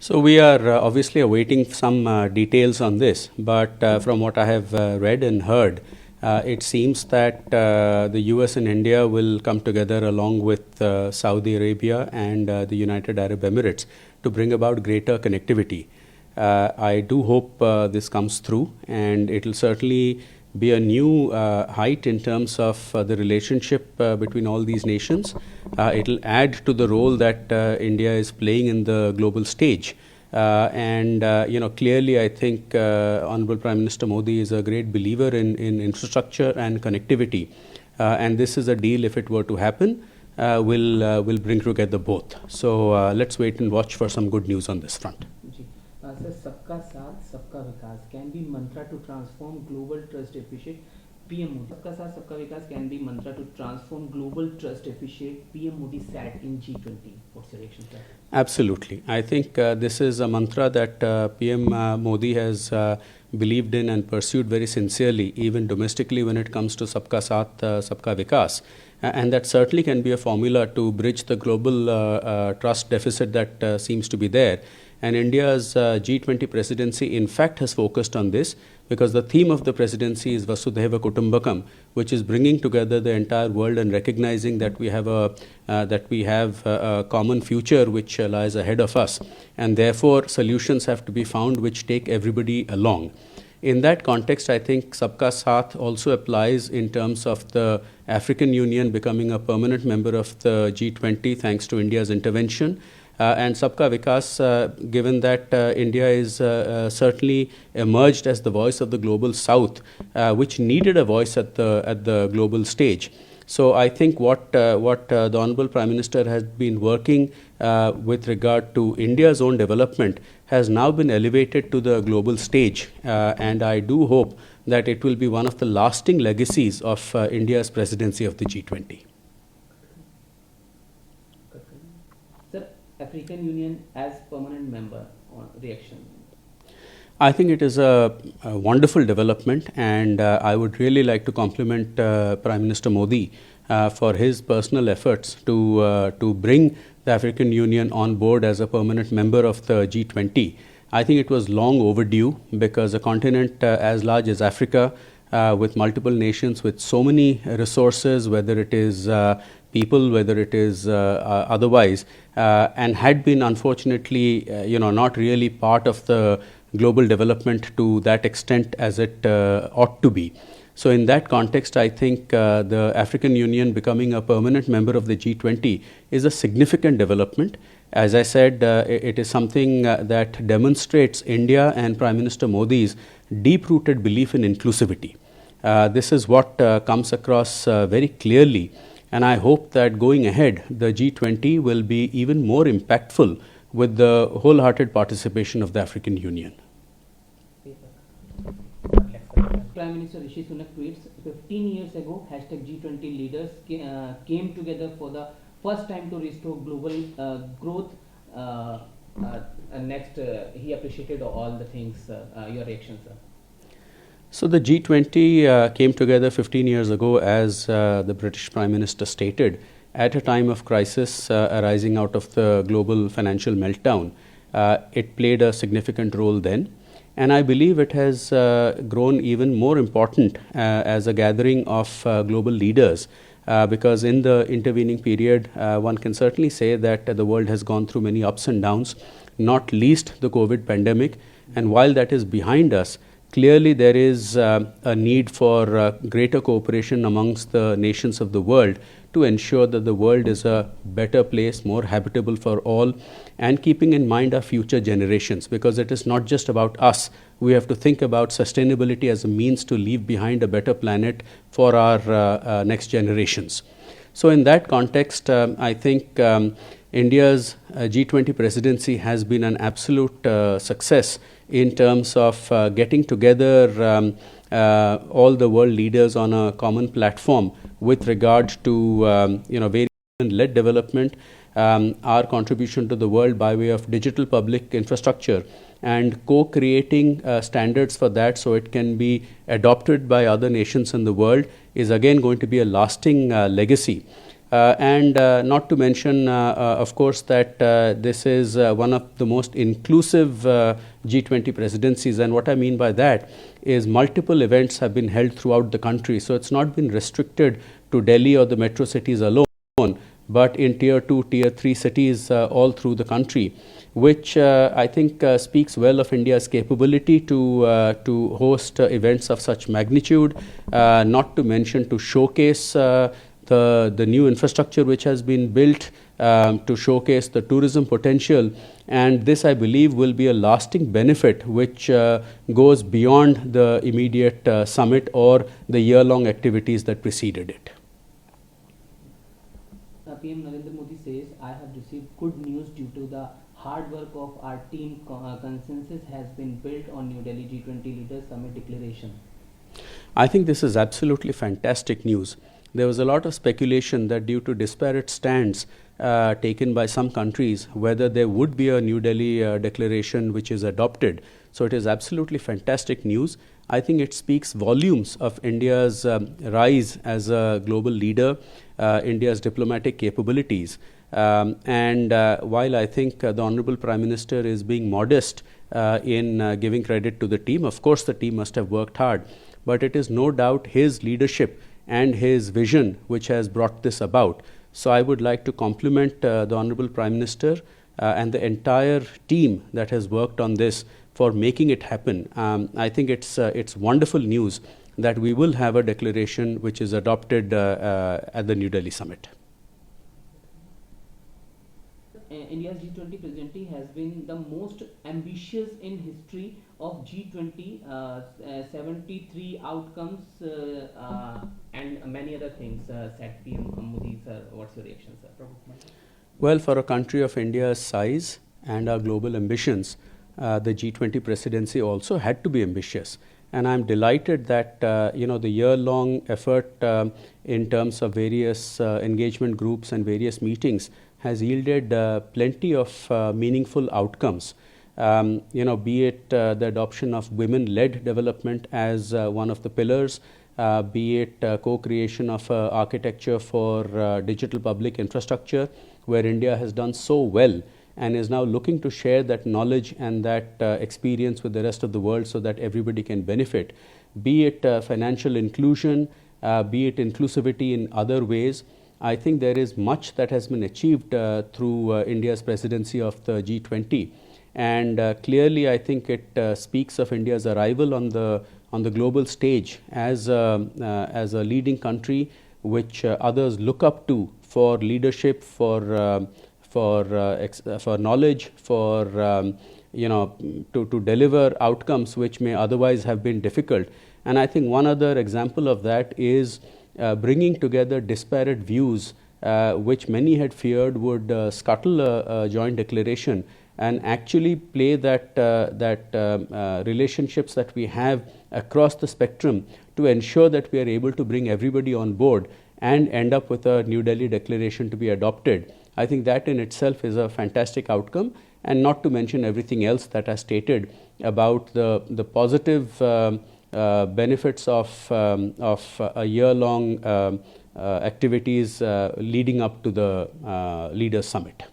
So we are obviously awaiting some details on this, but from what I have read and heard, it seems that the US and India will come together along with Saudi Arabia and the United Arab Emirates to bring about greater connectivity. I do hope this comes through, and it will certainly be a new height in terms of the relationship between all these nations. It will add to the role that India is playing in the global stage. Clearly I think Honorable Prime Minister Modi is a great believer in infrastructure and connectivity. And this is a deal, if it were to happen, will bring together both. So let's wait and watch for some good news on this front. Sir, Sabka Saath, Sabka Vikas can be mantra to transform global trust deficit. PM Modi. Sabka Saath, Sabka Vikas can be mantra to transform global trust deficit. PM Modi sat in G20. What's your reaction, sir? Absolutely. I think this is a mantra that PM Modi has believed in and pursued very sincerely, even domestically when it comes to Sabka Saath, Sabka Vikas. And that certainly can be a formula to bridge the global trust deficit that seems to be there. And India's G20 presidency, in fact, has focused on this because the theme of the presidency is Vasudhaiva Kutumbakam, which is bringing together the entire world and recognizing that we have a common future which lies ahead of us, and therefore solutions have to be found which take everybody along. In that context, I think Sabka Saath also applies in terms of the African Union becoming a permanent member of the G20 thanks to India's intervention. And Sabka Vikas, given that India is certainly emerged as the voice of the global South, which needed a voice at the global stage. So I think what the Honorable Prime Minister has been working with regard to India's own development has now been elevated to the global stage, and I do hope that it will be one of the lasting legacies of India's presidency of the G20. African Union as permanent member, on reaction? I think it is a wonderful development, and I would really like to compliment Prime Minister Modi for his personal efforts to bring the African Union on board as a permanent member of the G20. I think it was long overdue because a continent as large as Africa, with multiple nations, with so many resources, whether it is people, whether it is otherwise, and had been unfortunately, not really part of the global development to that extent as it ought to be. So in that context, I think the African Union becoming a permanent member of the G20 is a significant development. As I said, it is something that demonstrates India and Prime Minister Modi's deep-rooted belief in inclusivity. This is what comes across very clearly, and I hope that going ahead, the G20 will be even more impactful with the wholehearted participation of the African Union. Prime Minister Rishi Sunak tweets, 15 years ago, #G20 leaders came together for the first time to restore global growth. Next, he appreciated all the things. Your reaction, sir? So the G20 came together 15 years ago, as the British Prime Minister stated, at a time of crisis arising out of the global financial meltdown. It played a significant role then. And I believe it has grown even more important as a gathering of global leaders, because in the intervening period, one can certainly say that the world has gone through many ups and downs, not least the COVID pandemic. And while that is behind us, clearly there is a need for greater cooperation amongst the nations of the world to ensure that the world is a better place, more habitable for all, and keeping in mind our future generations, because it is not just about us. We have to think about sustainability as a means to leave behind a better planet for our next generations. So in that context, I think India's G20 presidency has been an absolute success in terms of getting together all the world leaders on a common platform with regard to variation-led development, our contribution to the world by way of digital public infrastructure, and co-creating standards for that so it can be adopted by other nations in the world is again going to be a lasting legacy. and not to mention, of course, that this is one of the most inclusive G20 presidencies. And what I mean by that is multiple events have been held throughout the country. So it's not been restricted to Delhi or the metro cities alone, but in tier 2, tier 3 cities all through the country, which I think speaks well of India's capability to host events of such magnitude, not to mention to showcase the new infrastructure which has been built, to showcase the tourism potential. And this, I believe, will be a lasting benefit which goes beyond the immediate summit or the year-long activities that preceded it. PM Narendra Modi says, I have received good news due to the hard work of our team. Consensus has been built on New Delhi G20 Leaders Summit declaration. I think this is absolutely fantastic news. There was a lot of speculation that due to disparate stands taken by some countries, whether there would be a New Delhi declaration which is adopted. So it is absolutely fantastic news. I think it speaks volumes of India's rise as a global leader, India's diplomatic capabilities. And while I think the Honorable Prime Minister is being modest in giving credit to the team, of course the team must have worked hard, but it is no doubt his leadership and his vision which has brought this about. So I would like to compliment the Honorable Prime Minister and the entire team that has worked on this for making it happen. I think it's wonderful news that we will have a declaration which is adopted at the New Delhi summit. India's G20 presidency has been the most ambitious in history of G20, 73 outcomes and many other things, said PM Modi. Sir, what's your reaction, sir? Well, for a country of India's size and our global ambitions, the G20 presidency also had to be ambitious. And I'm delighted that the year-long effort in terms of various engagement groups and various meetings has yielded plenty of meaningful outcomes. Be it the adoption of women-led development as one of the pillars, be it co-creation of architecture for digital public infrastructure, where India has done so well and is now looking to share that knowledge and that experience with the rest of the world so that everybody can benefit. Be it financial inclusion, be it inclusivity in other ways. I think there is much that has been achieved through India's presidency of the G20. And clearly, I think it speaks of India's arrival on the global stage as a leading country which others look up to for leadership, for knowledge, for to deliver outcomes which may otherwise have been difficult. And I think one other example of that is bringing together disparate views which many had feared would scuttle a joint declaration, and actually play that relationships that we have across the spectrum to ensure that we are able to bring everybody on board and end up with a New Delhi declaration to be adopted. I think that in itself is a fantastic outcome, and not to mention everything else that I stated about the positive benefits of a year-long activities leading up to the Leaders Summit.